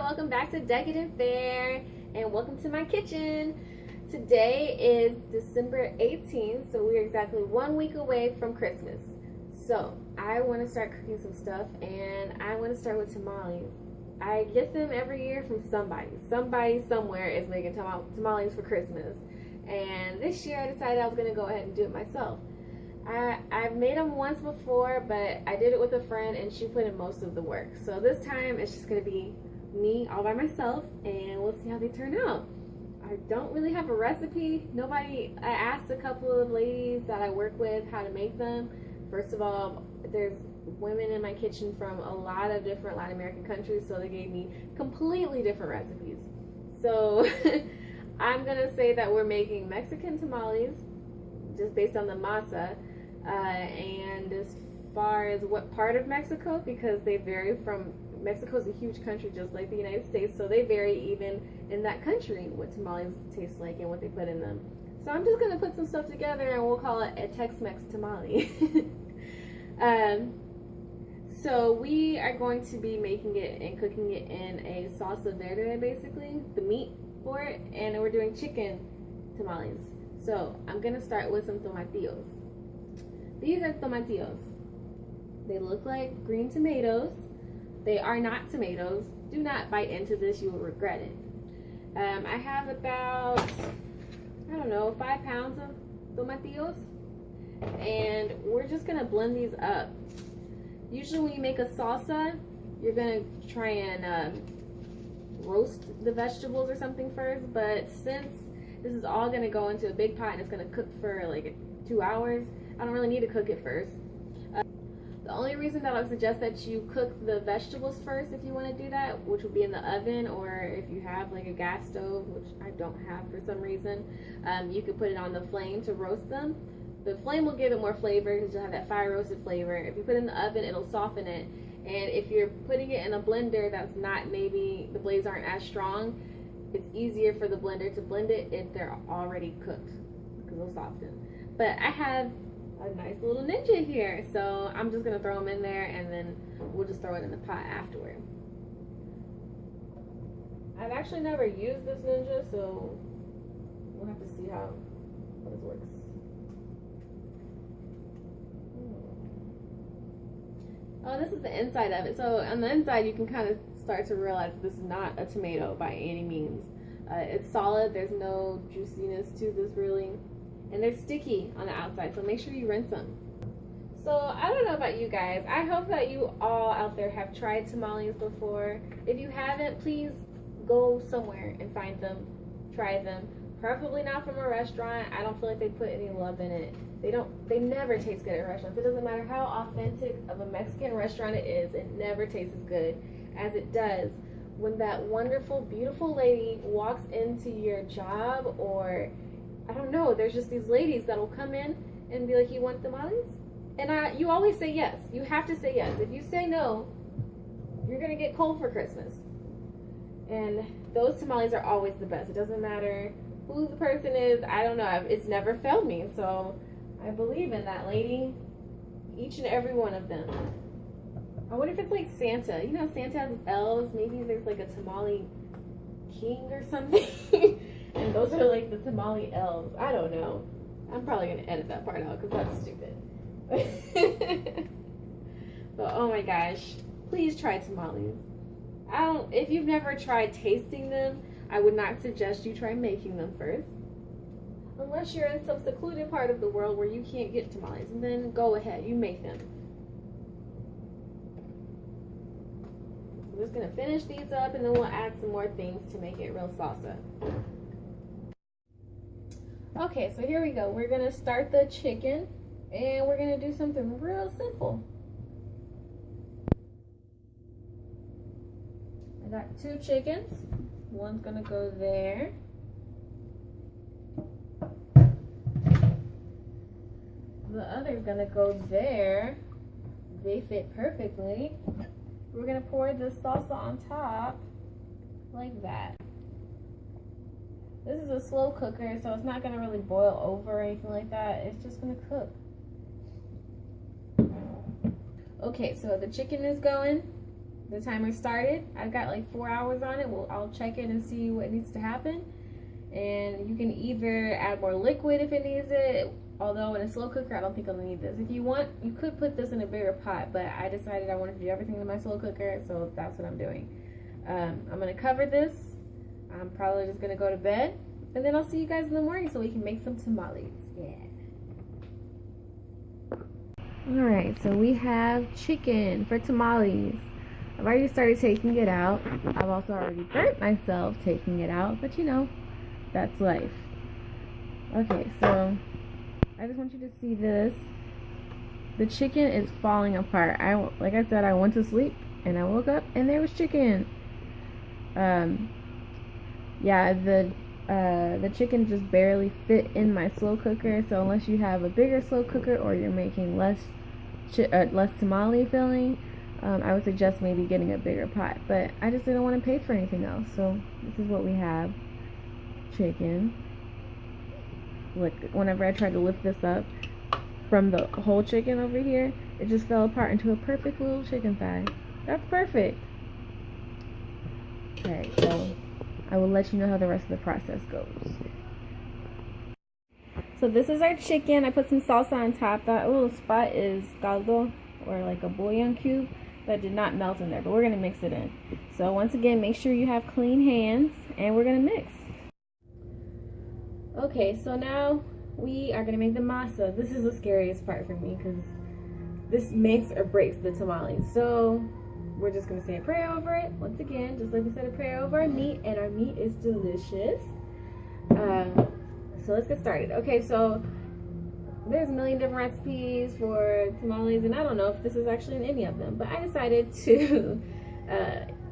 welcome back to Decadent Fare, and welcome to my kitchen. Today is December 18th, so we're exactly 1 week away from Christmas. So I want to start cooking some stuff, and I want to start with tamales. I get them every year from somebody. Somebody somewhere is making tamales for Christmas, and this year I decided I was going to go ahead and do it myself. I've made them once before, but I did it with a friend and she put in most of the work. So this time it's just going to be me all by myself, and we'll see how they turn out. I don't really have a recipe. I asked a couple of ladies that I work with how to make them. First of all, there's women in my kitchen from a lot of different Latin American countries, so they gave me completely different recipes. So I'm going to say that we're making Mexican tamales just based on the masa. And as far as what part of Mexico, because they vary from, Mexico is a huge country just like the United States, so they vary even in that country what tamales taste like and what they put in them. So I'm just going to put some stuff together and we'll call it a Tex-Mex tamale. So we are going to be making it and cooking it in a salsa verde, basically, the meat for it, and we're doing chicken tamales. So I'm going to start with some tomatillos. These are tomatillos. They look like green tomatoes. They are not tomatoes. Do not bite into this, you will regret it. I have about, 5 pounds of tomatillos, and we're just gonna blend these up. Usually when you make a salsa, you're gonna try and roast the vegetables or something first, but since this is all gonna go into a big pot and it's gonna cook for like 2 hours, I don't really need to cook it first. The only reason that I would suggest that you cook the vegetables first, if you want to do that, which would be in the oven, or if you have like a gas stove, which I don't have for some reason, you could put it on the flame to roast them. The flame will give it more flavor because you'll have that fire roasted flavor. If you put it in the oven, it'll soften it. And if you're putting it in a blender that's not, maybe the blades aren't as strong, it's easier for the blender to blend it if they're already cooked because they'll soften. But I have a nice little ninja here, so I'm just gonna throw them in there and then we'll just throw it in the pot afterward. I've actually never used this ninja, so we'll have to see how this works. Oh, this is the inside of it. So on the inside you can kind of start to realize this is not a tomato by any means. It's solid, there's no juiciness to this really. And they're sticky on the outside, so make sure you rinse them. So I don't know about you guys. I hope that you all out there have tried tamales before. If you haven't, please go somewhere and find them, try them. Preferably not from a restaurant. I don't feel like they put any love in it. They never taste good at restaurants. It doesn't matter how authentic of a Mexican restaurant it is, it never tastes as good as it does when that wonderful, beautiful lady walks into your job, or I don't know, there's just these ladies that will come in and be like, you want tamales? And you always say yes. You have to say yes. If you say no, you're going to get cold for Christmas. And those tamales are always the best. It doesn't matter who the person is. I don't know. It's never failed me. So I believe in that lady. Each and every one of them. I wonder if it's like Santa. You know, Santa has his elves. Maybe there's like a tamale king or something. And those are like the tamale elves. I don't know. I'm probably going to edit that part out because that's stupid. But oh my gosh. Please try tamales. If you've never tried tasting them, I would not suggest you try making them first. Unless you're in some secluded part of the world where you can't get tamales. And then go ahead. You make them. I'm just going to finish these up and then we'll add some more things to make it real salsa. Okay, so here we go. We're gonna start the chicken and we're gonna do something real simple. I got 2 chickens. One's gonna go there. The other's gonna go there. They fit perfectly. We're gonna pour the salsa on top like that. This is a slow cooker, so it's not going to really boil over or anything like that. It's just going to cook. Okay, so the chicken is going. the timer started. I've got like 4 hours on it. I'll check it and see what needs to happen. And you can either add more liquid if it needs it, although in a slow cooker I don't think I'll need this. If you want, you could put this in a bigger pot, but I decided I wanted to do everything in my slow cooker, so that's what I'm doing. I'm going to cover this. I'm probably just going to go to bed, and then I'll see you guys in the morning so we can make some tamales. Yeah. Alright, so we have chicken for tamales. I've already started taking it out. I've also already burnt myself taking it out, but you know, that's life. Okay, so I just want you to see this. The chicken is falling apart. Like I said, I went to sleep and I woke up and there was chicken. Yeah, the chicken just barely fit in my slow cooker. So unless you have a bigger slow cooker or you're making less tamale filling, I would suggest maybe getting a bigger pot. But I just didn't want to pay for anything else. So this is what we have. Chicken. Look, whenever I tried to lift this up from the whole chicken over here, it just fell apart into a perfect little chicken thigh. That's perfect. Okay, so I will let you know how the rest of the process goes. So this is our chicken. I put some salsa on top. That little spot is caldo, or like a bouillon cube that did not melt in there, but we're gonna mix it in. So once again, make sure you have clean hands, and we're gonna mix. Okay, so now we are gonna make the masa. This is the scariest part for me because this makes or breaks the tamales. So we're just gonna say a prayer over it once again, just like we said a prayer over our meat, and our meat is delicious. So let's get started. Okay, so there's a million different recipes for tamales, and I don't know if this is actually in any of them, but I decided to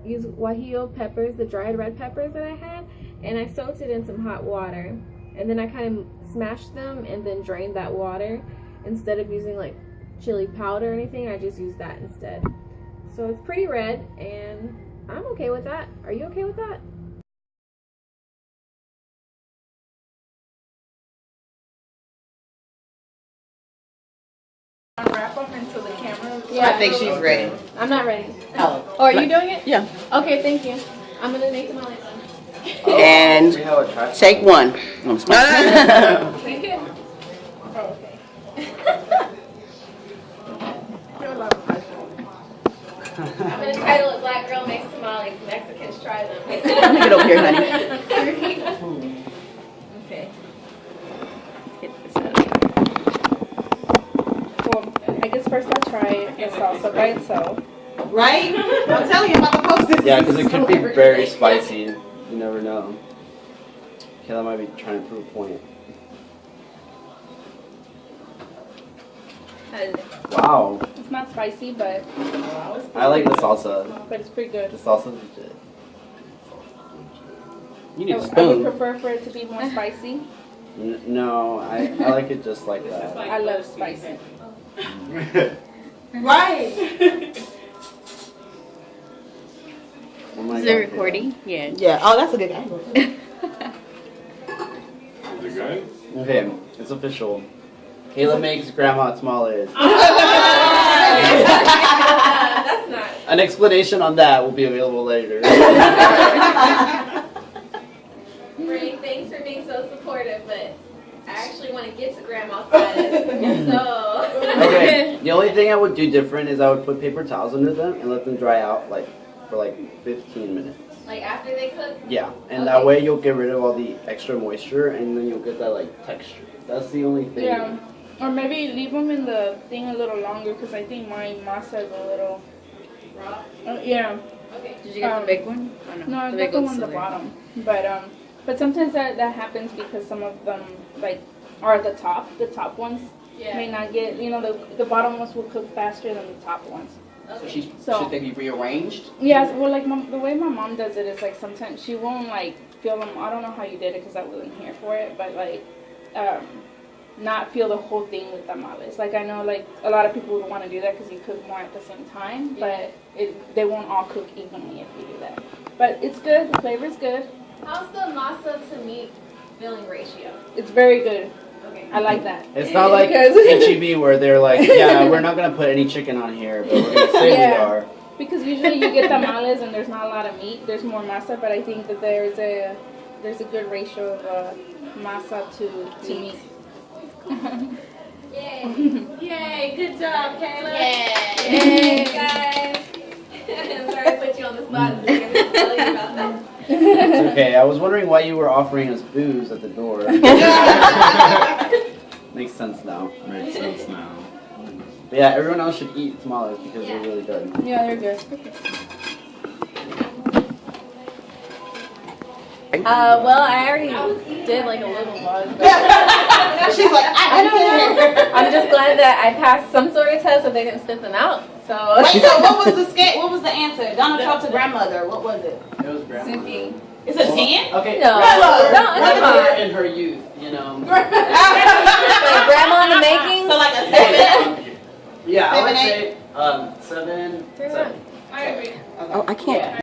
use guajillo peppers, the dried red peppers that I had, and I soaked it in some hot water, and then I kind of smashed them and then drained that water. Instead of using like chili powder or anything, I just used that instead. So it's pretty red, and I'm okay with that. Are you okay with that? Wrap them into the camera. Yeah. I think she's ready. I'm not ready. Oh. Oh, are you doing it? Yeah. Okay, thank you. I'm gonna make them all like that. And take one. Thank you. Oh, okay. I'm gonna title it Black Girl Makes Tamales, Mexicans Try Them. Let me get over here, honey. Okay. Get this out of here. Well, I guess first I'll try the salsa by itself. Right? I'm telling you about the post. Yeah, because it could be very spicy. You never know. Kayla might be trying to prove a point. Wow. It's not spicy, but I like the salsa. it's pretty good. The salsa's legit. You need a I would spoon. prefer for it to be more spicy. No, I like it just like that. I love spicy. Right. Oh my Is God, it recording? Yeah. Yeah. Oh, that's a good angle. Okay, it's official. Kayla makes grandma tamales. That's not. An explanation on that will be available later. Ray, thanks for being so supportive, but I actually want to get to grandma's status. So. Okay, the only thing I would do different is I would put paper towels under them and let them dry out for 15 minutes. Like after they cook? Yeah, and that way you'll get rid of all the extra moisture and then you'll get that texture. That's the only thing. Yeah. Or maybe leave them in the thing a little longer because I think my masa is a little Raw? yeah. Okay. Did you get the big one? Or No, I the got big the one's one on the still there. bottom. But sometimes that happens because some of them are the top ones may not get, the bottom ones will cook faster than the top ones. Okay. So- Should they be rearranged? Yes, well, the way my mom does it is sometimes she won't feel them. I don't know how you did it because I wasn't here for it, but not feel the whole thing with tamales. I know a lot of people would want to do that because you cook more at the same time, but they won't all cook evenly if you do that. But it's good. The flavor's good. How's the masa to meat filling ratio? It's very good. Okay. I like that. It's not like Because- HEB where they're like, yeah, we're not going to put any chicken on here, but we're going to say we are. Because usually you get tamales and there's not a lot of meat. There's more masa, but I think that there's a good ratio of masa to meat. Yay! Yay! Good job, Kayla. Yay. guys. Sorry to put you on the spot and tell you about that. It's okay. I was wondering why you were offering us booze at the door. Makes sense now. Makes sense now. But yeah, everyone else should eat tamales because they're really good. Yeah, they're good. Well, I already did like a little vlog. She's like, I don't know. I'm just glad that I passed some sort of test so they didn't spit them out. So. Wait, so what was the what was the answer? Donald Trump's grandmother. What was it? It was grandma. Suki. It's a 10? Okay. No. Grandma in her youth, you know. Like grandma in the making. So like a 7? Yeah, I would 7, say 7. I agree. Oh, I can't.